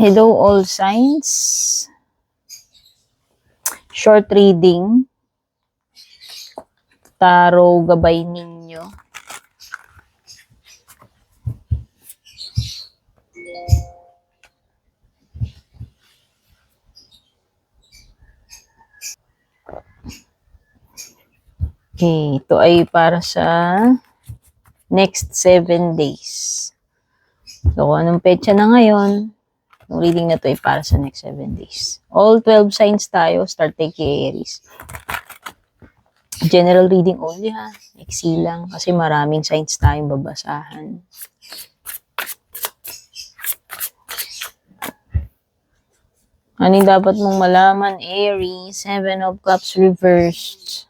Hello all signs. Short reading. Tarot gabay ninyo. Okay, ito ay para sa next 7 days. So, kung anong petsa na ngayon, yung reading na to ay para sa next 7 days. All 12 signs tayo, start kay Aries. General reading only ha, iksi lang kasi maraming signs tayong babasahan. Ano yung dapat mong malaman, Aries? 7 of Cups reversed.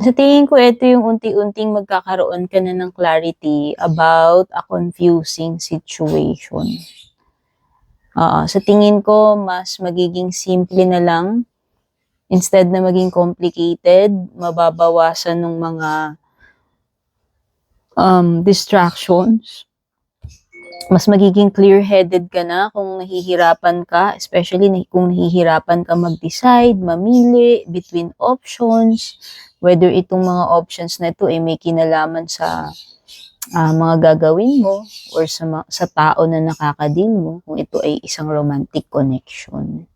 Sa tingin ko, ito yung unti-unting magkakaroon ka na ng clarity about a confusing situation. Sa tingin ko, mas magiging simple na lang. Instead na maging complicated, mababawasan ng mga distractions. Mas magiging clear-headed ka na kung nahihirapan ka, especially kung nahihirapan ka mag-decide, mamili between options, whether itong mga options na ito ay may kinalaman sa mga gagawin mo or sa tao na nakakadil mo, kung ito ay isang romantic connection.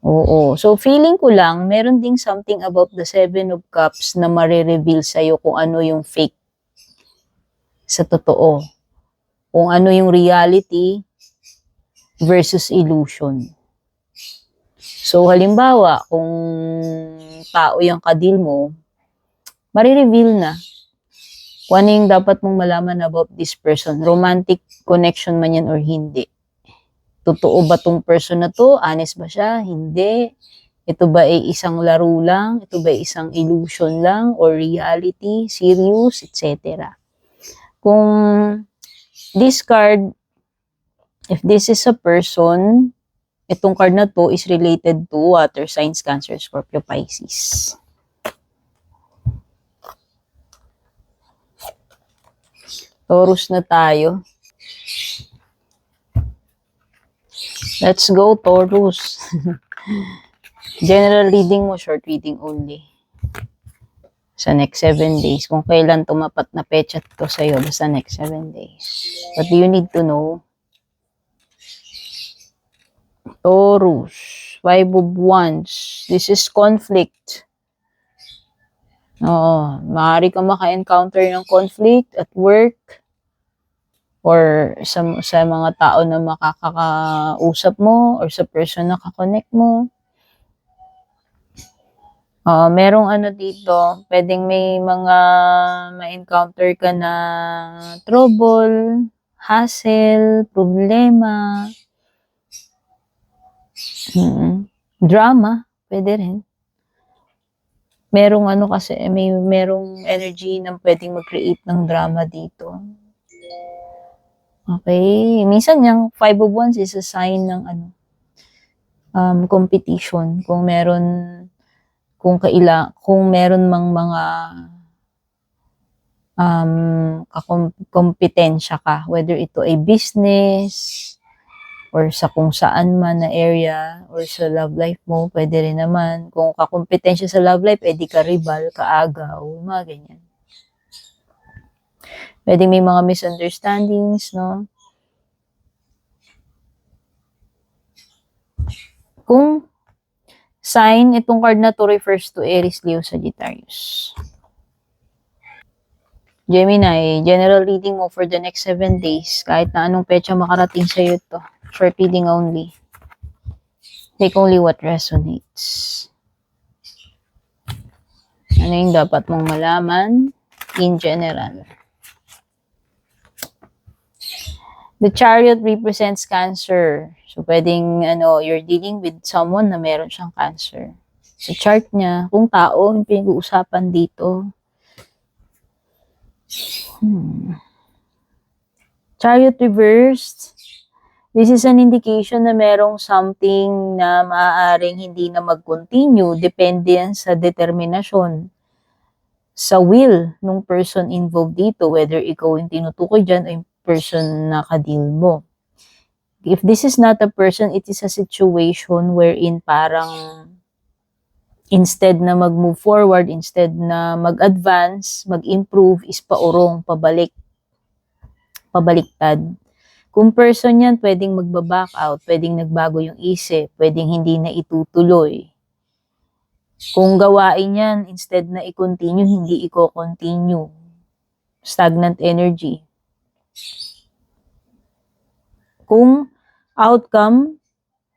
Oo. So, feeling ko lang, meron ding something about the 7 of Cups na marireveal sa'yo kung ano yung fake sa totoo. Kung ano yung reality versus illusion. So, halimbawa, kung tao yung kadil mo, marireveal na kung ano yung dapat mong malaman about this person. Romantic connection man yan or hindi. Totoo ba tong person na to? Honest ba siya? Hindi. Ito ba ay isang laro lang? Ito ba ay isang illusion lang? Or reality? Serious? Etc. Kung this card, if this is a person, itong card na to is related to water signs, Cancer, Scorpio, Pisces. Taurus na tayo. Let's go, Taurus. General reading mo, short reading only. Sa next 7 days. Kung kailan tumapat na petsa to sa'yo, basta next 7 days. What do you need to know? Taurus. 5 of Wands. This is conflict. Maaari ka maka-encounter ng conflict at work or sa mga tao na makakausap mo or sa person na kakonect mo. Merong ano dito, pwedeng may mga ma-encounter ka na trouble, hassle, problema, drama, pwede rin. Merong ano kasi, merong energy na pwedeng mag-create ng drama dito. Okay, minsan yung 5 of Wands is a sign ng competition. Kung meron mang mga kompetensya ka, whether ito ay business or sa kung saan man na area or sa love life mo, pwede rin naman. Kung kakompetensya sa love life, edi ka rival, kaagaw, mga ganyan. Pwede may mga misunderstandings, no? Kung sign, itong card na to refers to Aries, Leo, Sagittarius. Gemini, general reading mo for the next 7 days. Kahit na anong petsa makarating sa'yo ito. Short reading only. Take only what resonates. Ano yung dapat mong malaman in general? The Chariot represents Cancer. So, pwedeng, you're dealing with someone na meron siyang Cancer. Sa chart niya, kung tao, yung pinag-uusapan dito. Chariot reversed. This is an indication na merong something na maaaring hindi na mag-continue. Depende yan sa determinasyon. sa will nung person involved dito, whether ikaw yung tinutukoy dyan o yung person na ka-deal mo. If this is not a person, it is a situation wherein parang instead na mag-move forward, instead na mag-advance, mag-improve, is paurong, pabaliktad. Kung person yan, pwedeng magbaback out, pwedeng nagbago yung isip, pwedeng hindi na itutuloy. Kung gawain yan, instead na i-continue, hindi i-continue. Stagnant energy. Kung outcome,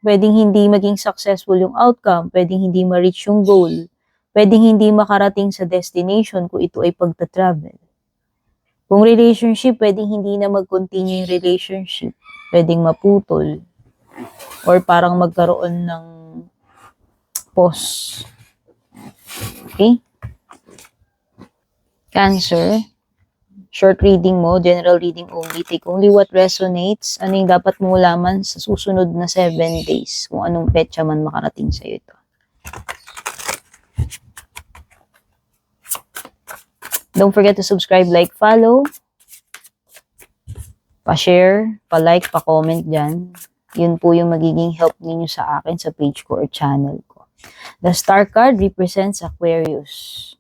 pwedeng hindi maging successful yung outcome, pwedeng hindi ma-reach yung goal, pwedeng hindi makarating sa destination kung ito ay pagta-travel. Kung relationship, pwedeng hindi na mag-continue yung relationship, pwedeng maputol, or parang magkaroon ng pause. Okay? Cancer, short reading mo, general reading only, take only what resonates. Ano yung dapat mo laman sa susunod na 7 days, kung anong petsa man makarating sa'yo ito. Don't forget to subscribe, like, follow, pa-share, pa-like, pa-comment dyan. Yun po yung magiging help ninyo sa akin sa page ko or channel ko. The star card represents Aquarius.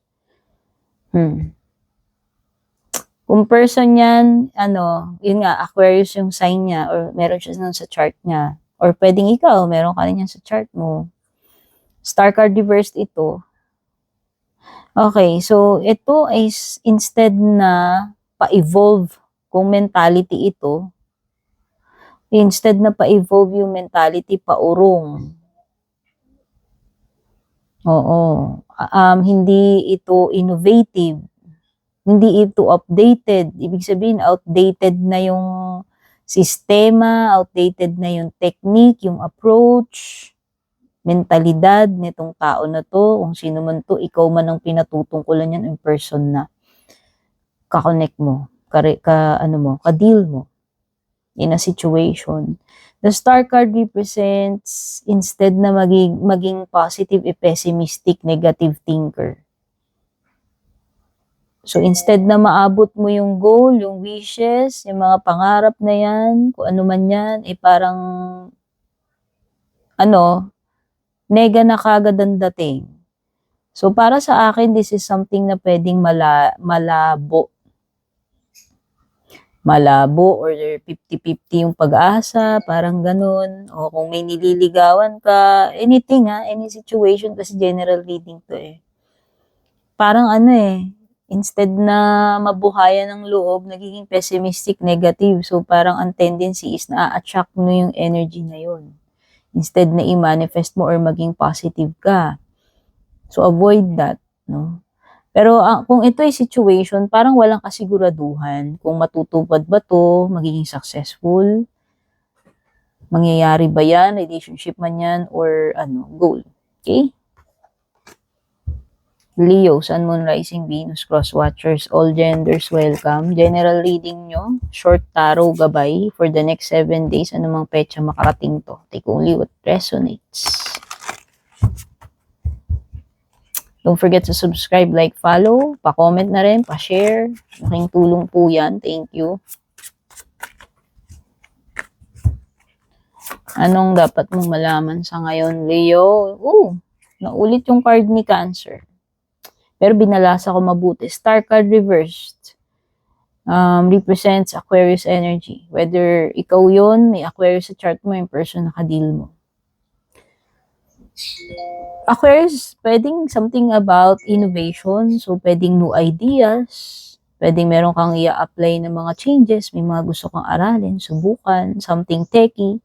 Kung person yan, yun nga, Aquarius yung sign niya, or meron siya sa chart niya. Or pwedeng ikaw, meron ka rin yan sa chart mo. Star card reversed ito. Okay, so ito is instead na pa-evolve kung mentality ito, instead na pa-evolve yung mentality, paurong. Oo. Hindi ito innovative. Hindi ito updated. Ibig sabihin, outdated na yung sistema, outdated na yung technique, yung approach, mentalidad nitong tao na to, kung sino man to, ikaw man ang pinatutungkulan yan in person na ka-connect mo, ka-deal mo in a situation. The star card represents instead na maging positive, pessimistic, negative thinker. So, instead na maabot mo yung goal, yung wishes, yung mga pangarap na yan, kung ano man yan, parang, nega na kagad ang dating. So, para sa akin, this is something na pwedeng malabo. Malabo or 50-50 yung pag-asa, parang ganun. O kung may nililigawan ka, anything any situation, kasi general reading to Parang instead na mabuhayan ng loob, nagiging pessimistic, negative. So, parang ang tendency is na-attract mo yung energy na yun. Instead na i-manifest mo or maging positive ka. So, avoid that, no? Pero kung ito ay situation, parang walang kasiguraduhan kung matutupad ba to, magiging successful, mangyayari ba yan, relationship man yan, or goal. Okay? Leo, Sun, Moon, Rising, Venus, Cross Watchers, all genders welcome. General reading nyo, short tarot gabay for the next 7 days. Anumang petsa makarating to. Take only what resonates. Don't forget to subscribe, like, follow, pa-comment na rin, pa-share. Making tulong po yan. Thank you. Anong dapat mong malaman sa ngayon, Leo? Naulit yung card ni Cancer. Pero binalasa ko mabuti. Star card reversed. Represents Aquarius energy. Whether ikaw yon, may Aquarius sa chart mo, yung person na ka-deal mo. Aquarius, pwedeng something about innovation. So, pwedeng new ideas. Pwedeng meron kang i-apply ng mga changes. May mga gusto kang aralin, subukan. Something techy.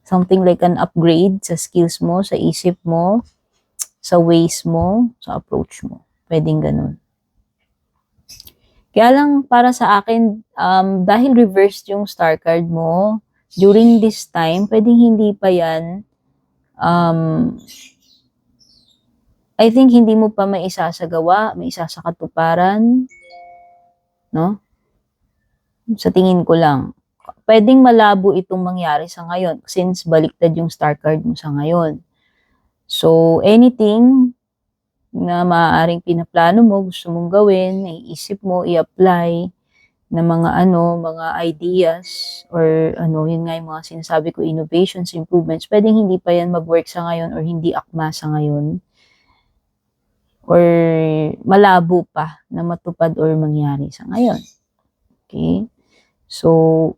Something like an upgrade sa skills mo, sa isip mo, sa ways mo, sa approach mo. Pwedeng ganun. Kaya lang para sa akin, dahil reversed yung star card mo, during this time, pwedeng hindi pa yan, I think hindi mo pa maisasagawa, maisasakatuparan, no? Sa tingin ko lang. Pwedeng malabo itong mangyari sa ngayon since baliktad yung star card mo sa ngayon. So, anything na maaaring pinaplano mo, gusto mong gawin, naiisip mo, i-apply na mga ideas or yun nga yung mga sinasabi ko, innovations, improvements, pwedeng hindi pa yan mag-work sa ngayon or hindi akma sa ngayon or malabo pa na matupad or mangyari sa ngayon. Okay? So,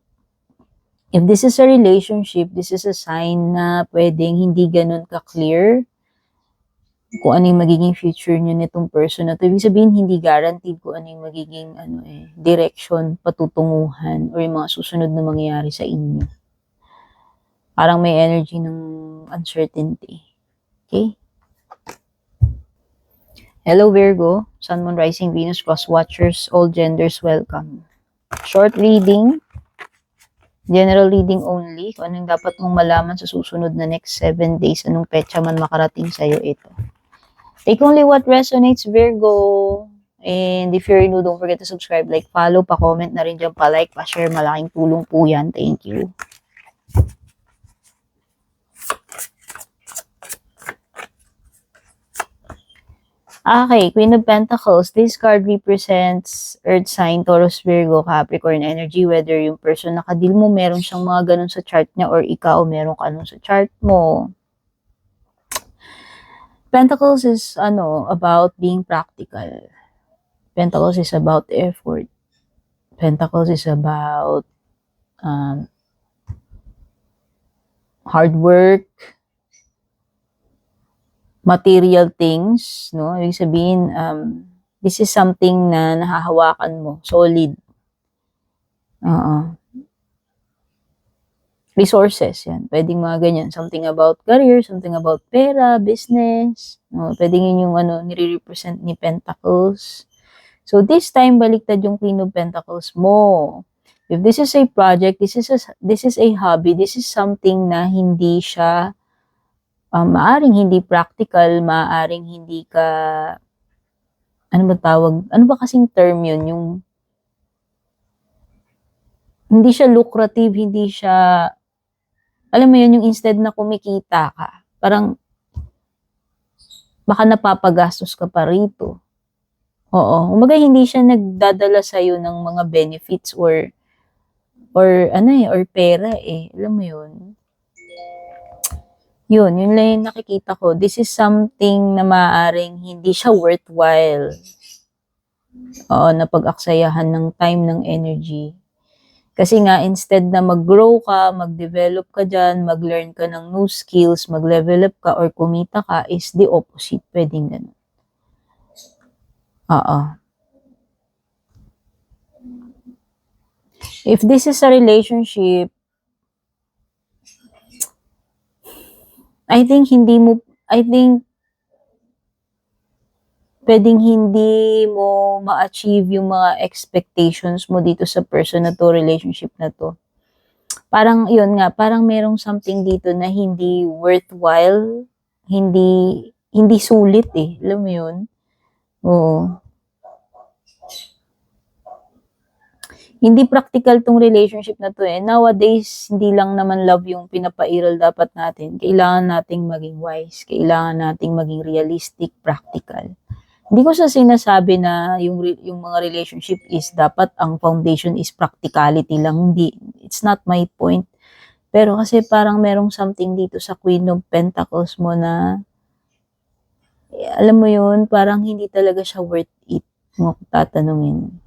if this is a relationship, this is a sign na pwedeng hindi ganun ka-clear kung ano yung magiging future nyo nitong person na to. Ibig sabihin, hindi guaranteed kung ano yung magiging direction, patutunguhan, or yung mga susunod na mangyayari sa inyo. Parang may energy ng uncertainty. Okay? Hello Virgo, Sun, Moon, Rising, Venus, Cross Watchers, all genders welcome. Short reading, general reading only, kung anong dapat mong malaman sa susunod na next 7 days, anong petsa man makarating sa'yo ito. Take only what resonates, Virgo. And if you're new, don't forget to subscribe, like, follow, pa-comment na rin dyan, pa-like, pa-share. Malaking tulong po yan. Thank you. Okay, Queen of Pentacles. This card represents Earth sign, Taurus, Virgo, Capricorn energy. Whether yung person na kadil mo, meron siyang mga ganun sa chart niya or ikaw, meron ka nun sa chart mo. Pentacles is about being practical. Pentacles is about effort. Pentacles is about hard work, material things, no? Ibig sabihin, this is something na nahahawakan mo, solid. Resources, yan. Pwedeng mga ganyan. Something about career, something about pera, business. No? Pwedeng yun yung nire-represent ni Pentacles. So, this time, baliktad yung Queen of Pentacles mo. If this is a project, this is a hobby, this is something na hindi siya, maaring hindi practical, maaring hindi ka, ano ba kasing term yun? Yung, hindi siya lucrative, hindi siya, alam mo yun, yung instead na kumikita ka, parang, baka napapagastos ka pa rito. Oo. Umaga, hindi siya nagdadala sa'yo ng mga benefits or pera eh. Alam mo yun? Yun lang yung nakikita ko. This is something na maaaring hindi siya worthwhile. Oo, na pag-aksayahan ng time, ng energy. Kasi nga, instead na mag-grow ka, mag-develop ka dyan, mag-learn ka ng new skills, mag-level up ka, or kumita ka, is the opposite. Pwedeng ganun. If this is a relationship, I think pwedeng hindi mo ma-achieve yung mga expectations mo dito sa person na to, relationship na to. Parang, yun nga, parang merong something dito na hindi worthwhile, hindi sulit eh. Alam mo yun? Oo. Hindi practical tong relationship na to eh. Nowadays, hindi lang naman love yung pinapairal dapat natin. Kailangan nating maging wise. Kailangan nating maging realistic, practical. Hindi ko sa sinasabi na yung mga relationship is dapat ang foundation is practicality lang. Hindi. It's not my point. Pero kasi parang merong something dito sa Queen of Pentacles mo na alam mo yun, parang hindi talaga siya worth it mo tatanungin.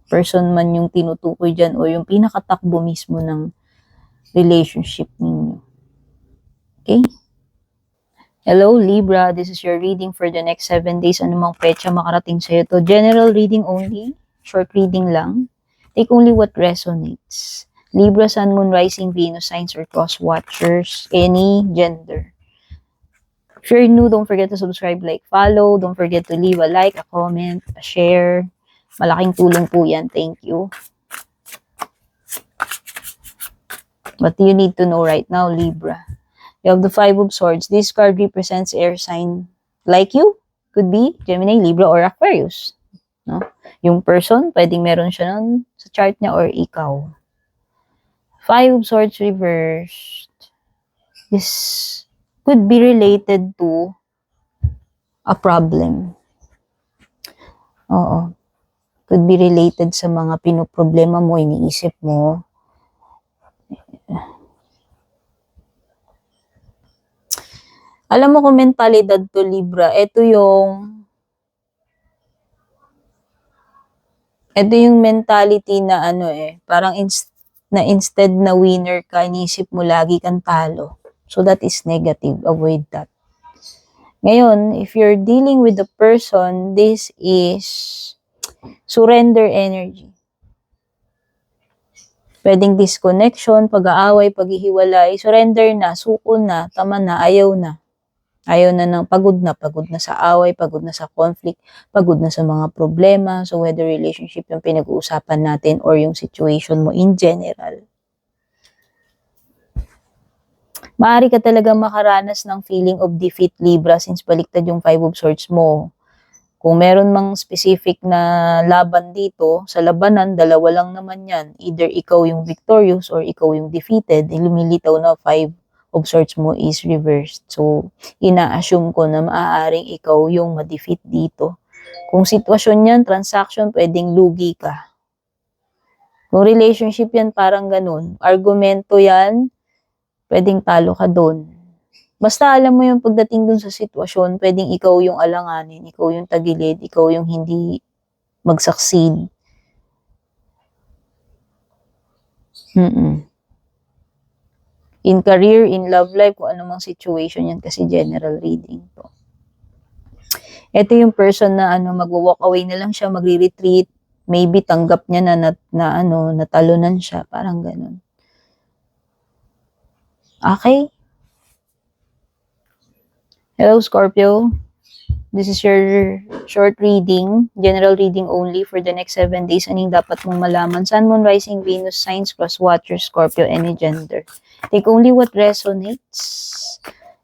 Person man yung tinutukoy dyan o yung pinakatakbo mismo ng relationship ninyo. Okay? Hello, Libra. This is your reading for the next 7 days. Anumang petsa makarating sa'yo to. General reading only. Short reading lang. Take only what resonates. Libra, Sun, Moon, Rising, Venus, signs or cross watchers. Any gender. If you're new, don't forget to subscribe, like, follow. Don't forget to leave a like, a comment, a share. Malaking tulong po yan. Thank you. What do you need to know right now, Libra? You have the Five of Swords. This card represents air sign like you. Could be Gemini, Libra, or Aquarius. No? Yung person, pwedeng meron siya nun sa chart niya or ikaw. Five of Swords reversed. This could be related to a problem. Oo. Could be related sa mga pinoproblema mo, iniisip mo. Alam mo kung mentalidad to, Libra, ito yung mentality na parang instead na winner ka, iniisip mo lagi kang talo. So that is negative. Avoid that. Ngayon, if you're dealing with the person, this is surrender energy. Pwedeng disconnection, pag-aaway, paghihiwalay, surrender na, suko na, tama na, ayaw na. Ayaw na ng pagod na sa away, pagod na sa conflict, pagod na sa mga problema. So whether relationship yung pinag-uusapan natin or yung situation mo in general. Maaari ka talaga makaranas ng feeling of defeat, Libra, since baliktad yung 5 of Swords mo. Kung meron mang specific na laban dito, sa labanan, dalawa lang naman yan. Either ikaw yung victorious or ikaw yung defeated. Lumilitaw na 5 of Swords mo is reversed. So, ina-assume ko na maaaring ikaw yung ma-defeat dito. Kung sitwasyon yan, transaction, pwedeng lugi ka. Kung relationship yan, parang ganun. Argumento yan, pwedeng talo ka doon. Basta alam mo yung pagdating dun sa sitwasyon, pwedeng ikaw yung alanganin, ikaw yung tagilid, ikaw yung hindi mag-succeed. In career, in love life, kung anumang situation yan kasi general reading to. Ito yung person na magwo-walk away na lang siya, magre-retreat, maybe tanggap niya na natalunan siya, parang ganun. Okay? Hello, Scorpio. This is your short reading, general reading only for the next 7 days. Anong dapat mong malaman? Sun, Moon, Rising, Venus, signs, cross watcher, Scorpio, any gender. Take only what resonates.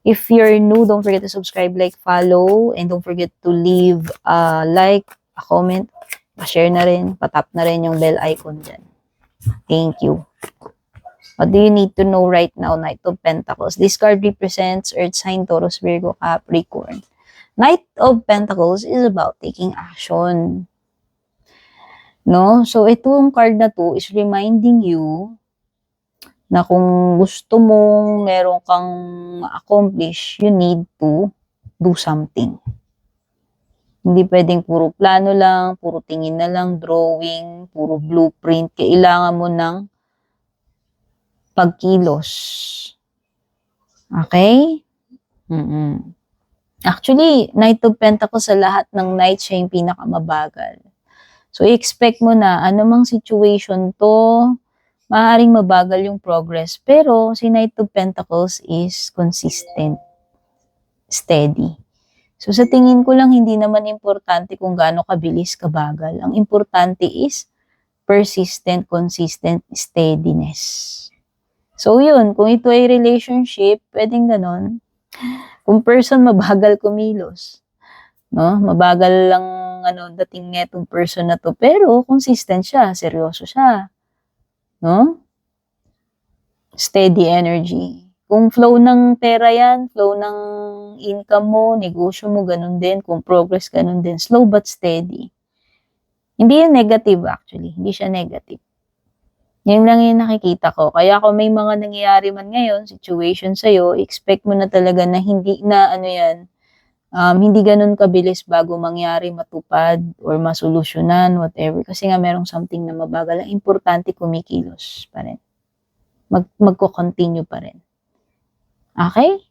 If you're new, don't forget to subscribe, like, follow, and don't forget to leave a like, a comment, pa-share na rin, patap na rin yung bell icon dyan. Thank you. What do you need to know right now? Knight of Pentacles. This card represents Earth sign, Taurus, Virgo, Capricorn. Knight of Pentacles is about taking action. No? So, itong card na to is reminding you na kung gusto mong meron kang accomplish, you need to do something. Hindi pwedeng puro plano lang, puro tingin na lang, drawing, puro blueprint. Kailangan mo ng pagkilos. Okay? Actually, Knight of Pentacles sa lahat ng knight, siya yung pinakamabagal. So, expect mo na, anumang situation to, maaaring mabagal yung progress. Pero, si Knight of Pentacles is consistent, steady. So, sa tingin ko lang, hindi naman importante kung gaano kabilis, kabagal. Ang importante is persistent, consistent, steadiness. So, yun, kung ito ay relationship, pwedeng ganon. Kung person, mabagal kumilos. No? Mabagal lang dating netong person na to, pero consistent siya, seryoso siya. No? Steady energy. Kung flow ng pera yan, flow ng income mo, negosyo mo, ganun din. Kung progress, ganun din. Slow but steady. Hindi yan negative actually. Hindi siya negative. Yan lang yung nakikita ko. Kaya kung may mga nangyayari man ngayon, situation sa'yo, expect mo na talaga na hindi na hindi ganun kabilis bago mangyari, matupad, or masolusyonan, whatever. Kasi nga merong something na mabagal. Ang importante, kumikilos pa rin. Magko-continue pa rin. Okay?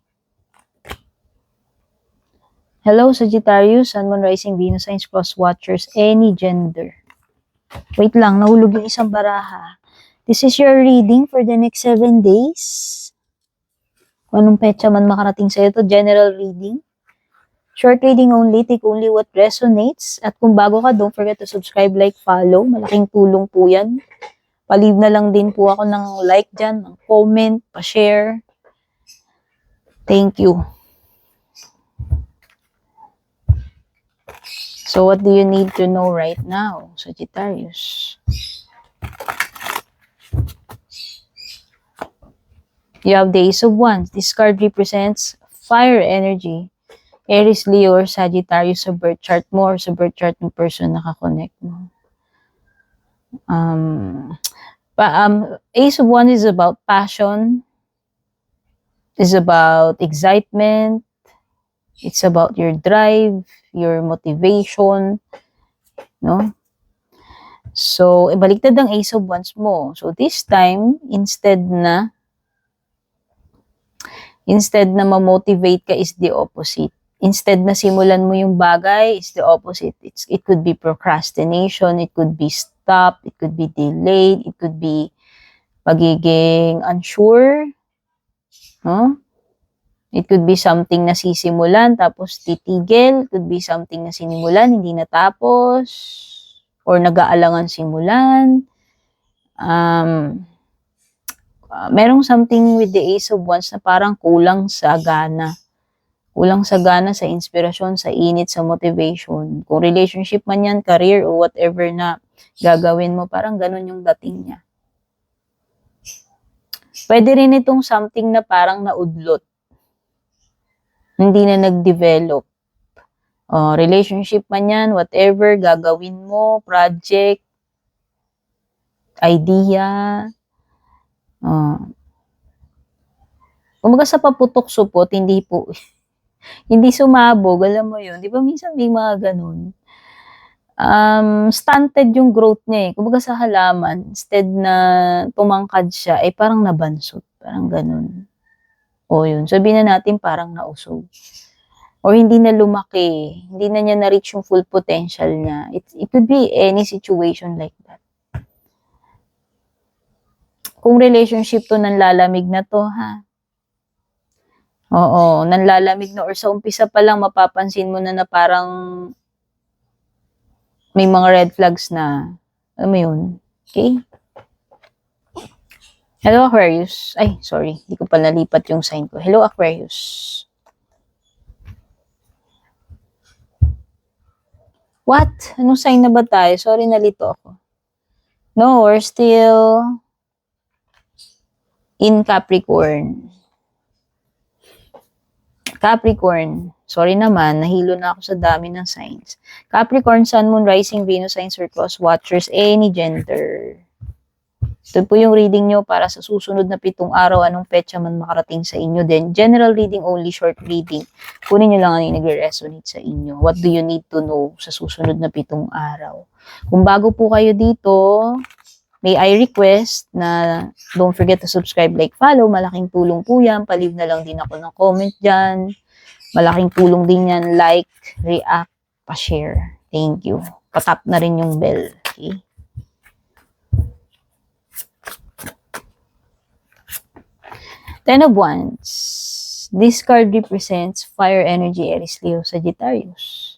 Hello, Sagittarius, Sun, Moon, Rising, Venus, signs, cross watchers, any gender. Wait lang, nahulog yung isang baraha. This is your reading for the next 7 days. Kung anong petsa man makarating sa'yo to, general reading. Short reading only, take only what resonates. At kung bago ka, don't forget to subscribe, like, follow. Malaking tulong po yan. Palive na lang din po ako ng like dyan, ng comment, pa-share. Thank you. So what do you need to know right now, Sagittarius? You have the Ace of Wands. This card represents fire energy. Aries, Leo, or Sagittarius sa birth chart mo or sa birth chart ng person na kakonect mo. Ace of Wands is about passion, is about excitement, it's about your drive, your motivation, no? So, baliktad ang Ace of Wands mo. So, this time, instead na ma-motivate ka is the opposite. Instead na simulan mo yung bagay, is the opposite. It could be procrastination, it could be stop, it could be delayed, it could be pagiging unsure, no? It could be something na sisimulan tapos titigil, it could be something na sinimulan hindi natapos or nag-aalangan simulan. Merong something with the Ace of Wands na parang kulang sa gana. Kulang sa gana, sa inspirasyon, sa init, sa motivation. Kung relationship man yan, career, o whatever na gagawin mo, parang ganun yung dating niya. Pwede rin itong something na parang naudlot. Hindi na nag-develop. Relationship man yan, whatever, gagawin mo, project, idea. Kumaga sa paputok-supot, hindi sumabog, alam mo yun. Di ba minsan may mga ganun? Stunted yung growth niya eh. Kumaga sa halaman, instead na tumangkad siya, parang nabansot. Parang ganun. O yun, sabihin na natin parang nausog. Or hindi na lumaki. Hindi na niya na-reach yung full potential niya. It could be any situation like that. Kung relationship to, nanlalamig na to, ha? Oo, nanlalamig na or sa umpisa pa lang mapapansin mo na parang may mga red flags na. Alam mo yun? Okay? Hello, Aquarius. Ay, sorry. Hindi ko pa nalipat yung sign ko. Hello, Aquarius. What? Anong sign na ba tayo? Sorry, nalito ako. No, we're still in Capricorn. Capricorn. Sorry naman, nahilo na ako sa dami ng signs. Capricorn, Sun, Moon, Rising, Venus, signs or cross watchers, any gender. Ito po yung reading nyo para sa susunod na 7 araw, anong petsa man makarating sa inyo. Then, general reading only, short reading. Kunin nyo lang ano yung nagre-resonate sa inyo. What do you need to know sa susunod na 7 araw? Kung bago po kayo dito, may I request na don't forget to subscribe, like, follow. Malaking tulong po yan. Paliw na lang din ako ng comment dyan. Malaking tulong din yan. Like, react, pa-share. Thank you. Patap na rin yung bell. Okay? Ten of Wands. This card represents fire energy, Aries, Leo, Sagittarius.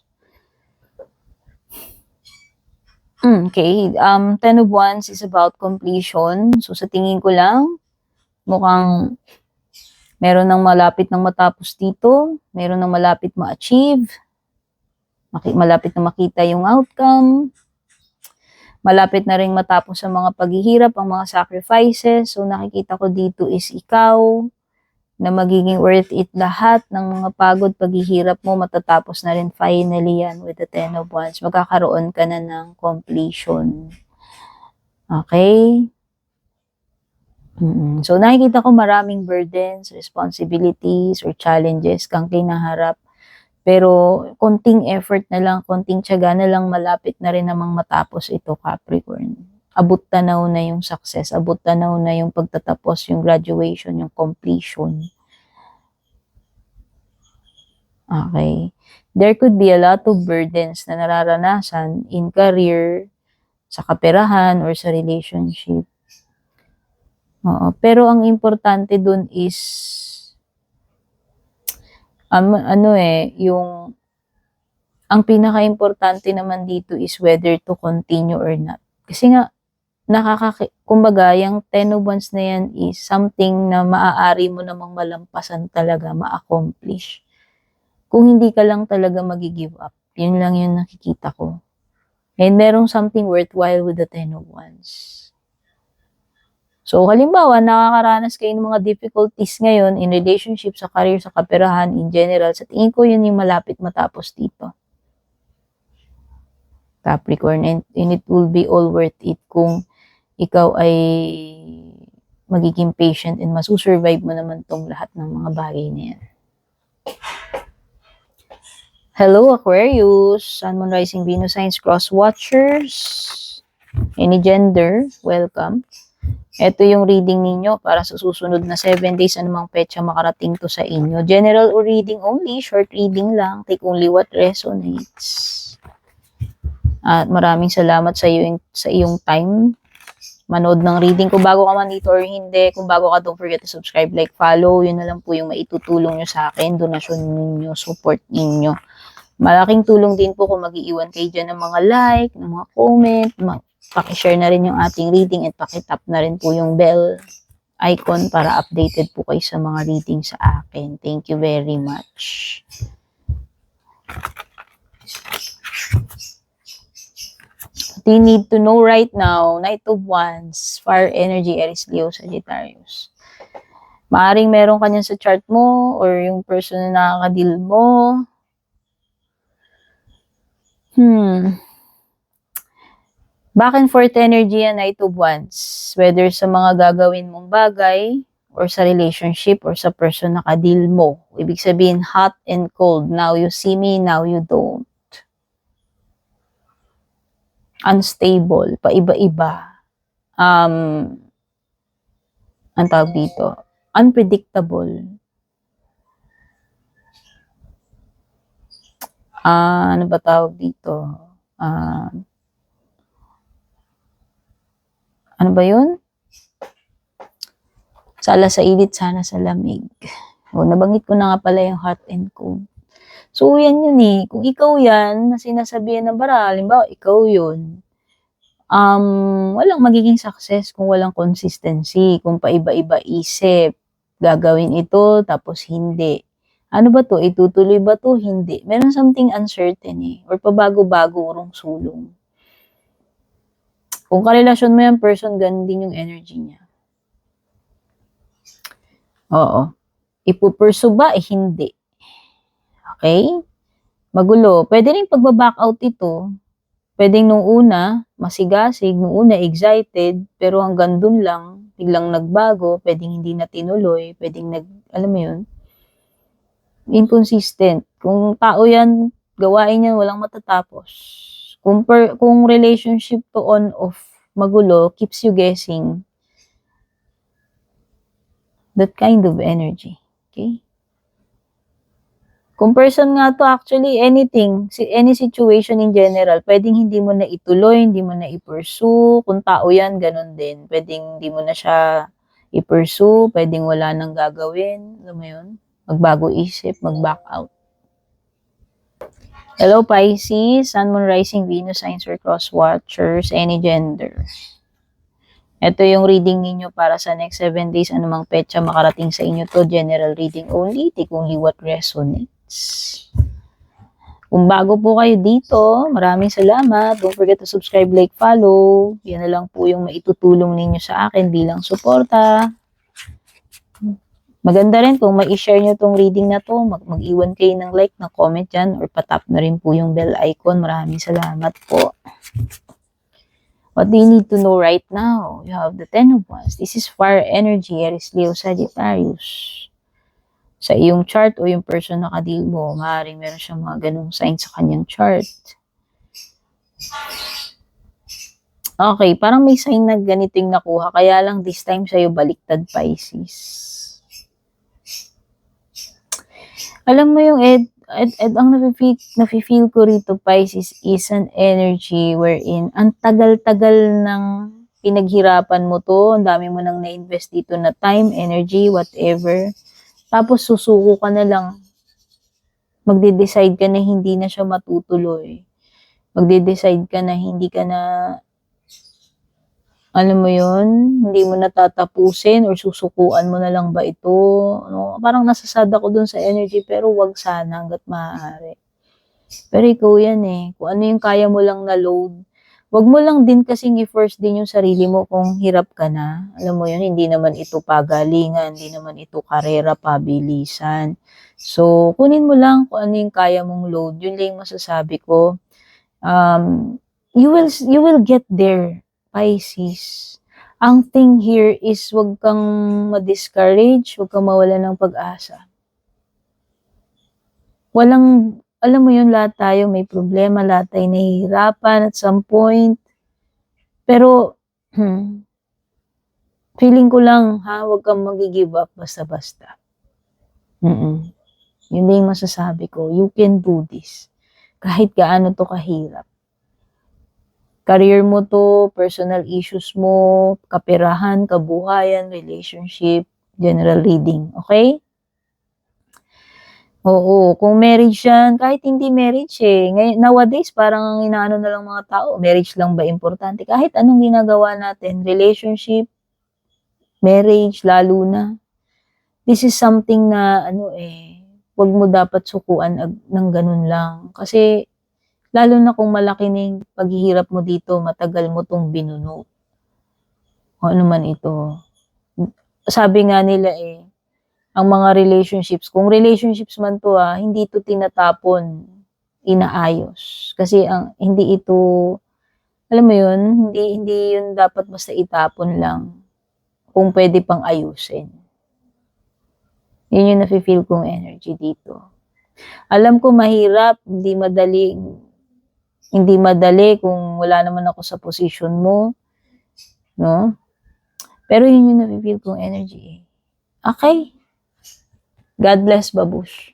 Okay, Ten of Wands is about completion. So, sa tingin ko lang, mukhang meron ng malapit ng matapos dito. Meron ng malapit ma-achieve. Malapit na makita yung outcome. Malapit na rin matapos ang mga paghihirap, ang mga sacrifices. So, nakikita ko dito is ikaw, na magiging worth it lahat ng mga pagod, paghihirap mo, matatapos na rin finally yan with the Ten of Wands. Magkakaroon ka na ng completion. Okay? So, nakikita ko maraming burdens, responsibilities, or challenges kang kinaharap. Pero, konting effort na lang, konting tiyaga na lang, malapit na rin namang matapos ito, Capricorn. Abot tanaw na yung success, abot tanaw na yung pagtatapos, yung graduation, yung completion. Okay. There could be a lot of burdens na nararanasan in career, sa kaperahan, or sa relationship. Pero ang importante dun is, ang pinaka-importante naman dito is whether to continue or not. Kasi nga, kumbaga, yung Ten of Wands na yan is something na maaari mo namang malampasan talaga, ma-accomplish. Kung hindi ka lang talaga mag-give up. Yun lang yung nakikita ko. And merong something worthwhile with the Ten of Wands. So, halimbawa, nakakaranas kayo ng mga difficulties ngayon in relationship, sa career, sa kaperahan, in general. Sa tingin ko, yun yung malapit matapos dito. Capricorn, and it will be all worth it kung ikaw ay magiging patient and masusurvive mo naman tong lahat ng mga bagay na yan. Hello, Aquarius, Sun, Moon, Rising, Venus, Signs, Cross Watchers, any gender, welcome. Ito yung reading ninyo para sa susunod na 7 days, anumang petsa makarating to sa inyo. General or reading only, short reading lang, take only what resonates. At maraming salamat sa iyong time. Manood ng reading. Kung bago ka man dito or hindi, kung bago ka, don't forget to subscribe, like, follow. Yun na lang po yung maitutulong nyo sa akin, donasyon ninyo, support ninyo. Malaking tulong din po kung mag-iiwan kayo dyan ng mga like, ng mga comment, paki-share na rin yung ating reading at paki-tap na rin po yung bell icon para updated po kayo sa mga reading sa akin. Thank you very much. What you need to know right now, Knight of Wands, Fire Energy, Aries, Leo, Sagittarius. Maaring meron ka niyan sa chart mo or yung person na nakakadil mo. Back and forth energy yan, Knight of Wands. Whether sa mga gagawin mong bagay, or sa relationship, or sa person na kadil mo. Ibig sabihin, hot and cold. Now you see me, now you don't. Unstable, paiba-iba. Ang tawag dito, unpredictable. Ano ba tawag dito? Ano ba yun? Sala sa init, sana sa lamig. O, nabanggit ko na nga pala yung hot and cold. So, yan yun eh. Kung ikaw yan, na sinasabihan ng bara, halimbawa, ikaw yun, walang magiging success kung walang consistency, kung paiba-iba isip, gagawin ito, tapos hindi. Ano ba to? Itutuloy ba to? Hindi. Meron something uncertain eh, or pabago-bago, urong sulong. Kung karelasyon mo yung person, ganun din yung energy niya. Oo. Ipupursue ba? Hindi. Okay? Magulo. Pwede rin pagbaback out ito. Pwedeng nung una, masigasig, nung una excited, pero hanggang dun lang, biglang nagbago, pwedeng hindi na tinuloy, pwedeng alam mo yun, inconsistent. Kung tao yan, gawain yan, walang matatapos. Kung relationship to on-off, magulo, keeps you guessing, that kind of energy. Okay? Kung person nga to, actually, anything, any situation in general, pwedeng hindi mo na ituloy, hindi mo na i-pursue. Kung tao yan, ganun din. Pwedeng hindi mo na siya i-pursue, pwedeng wala nang gagawin. Alam mo yun? Magbago isip, mag-back out. Hello, Pisces, Sun, Moon, Rising, Venus, Signs, or Cross Watchers, any gender. Ito yung reading ninyo para sa next 7 days, anumang petsa makarating sa inyo to. General reading only, take only what resonates. Kung bago po kayo dito, maraming salamat. Don't forget to subscribe, like, follow. Yan na lang po yung maitutulong ninyo sa akin bilang suporta. Maganda rin kung ma-share nyo tong reading na to. Mag-iwan kayo ng like, ng comment dyan, or patap na rin po yung bell icon. Maraming salamat po. What do you need to know right now? You have the 10 of Wands. This is fire energy, Aries, Leo, Sagittarius. Sa iyong chart o yung person na kadil mo, maaaring meron siyang mga ganung sign sa kanyang chart. Okay, parang may sign na ganiting nakuha, kaya lang this time sa'yo baliktad, Pisces. Alam mo yung ang nafe-feel ko rito, Pisces, is an energy wherein ang tagal-tagal ng pinaghirapan mo to, ang dami mo nang na-invest dito na time, energy, whatever. Tapos susuko ka na lang. Magde-decide ka na hindi na siya matutuloy. Magde-decide ka na hindi ka na, alam mo yun, hindi mo na tatapusin or susukuan mo na lang ba ito. Ano, parang nasasad ako dun sa energy, pero wag sana hanggat maaari. Pero ikaw yan eh. Kung ano yung kaya mo lang na load, Wag mo lang din kasing i-force din yung sarili mo kung hirap ka na. Alam mo yun, hindi naman ito pagalingan, hindi naman ito karera, pabilisan. So, kunin mo lang kung ano yung kaya mong load. Yun lang yung masasabi ko. You will get there, Pisces. Ang thing here is wag kang ma-discourage, wag kang mawala ng pag-asa. Walang, alam mo yun, lahat tayo may problema, lahat tayo nahihirapan at some point. Pero, feeling ko lang, wag kang mag-give up basta-basta. Yun na yung masasabi ko. You can do this. Kahit gaano to kahirap. Career mo to, personal issues mo, kaperahan, kabuhayan, relationship, general reading. Okay? Oo, kung marriage yan, kahit hindi marriage ngayon, nowadays, parang ang inaano na lang mga tao, marriage lang ba importante? Kahit anong ginagawa natin, relationship, marriage, lalo na. This is something na, wag mo dapat sukuan ng ganun lang. Kasi, lalo na kung malaki na yung paghihirap mo dito, matagal mo tong binuno. O ano man ito. Sabi nga nila ang mga relationships, kung relationships man to hindi to tinatapon, inaayos. Kasi hindi ito, alam mo yun, hindi yun dapat basta itapon lang. Kung pwede pang ayusin. Yun yung nafe-feel kong energy dito. Alam ko mahirap, hindi madali kung wala naman ako sa position mo, no? Pero yun yung nafe-feel kong energy. Okay? God bless, babush.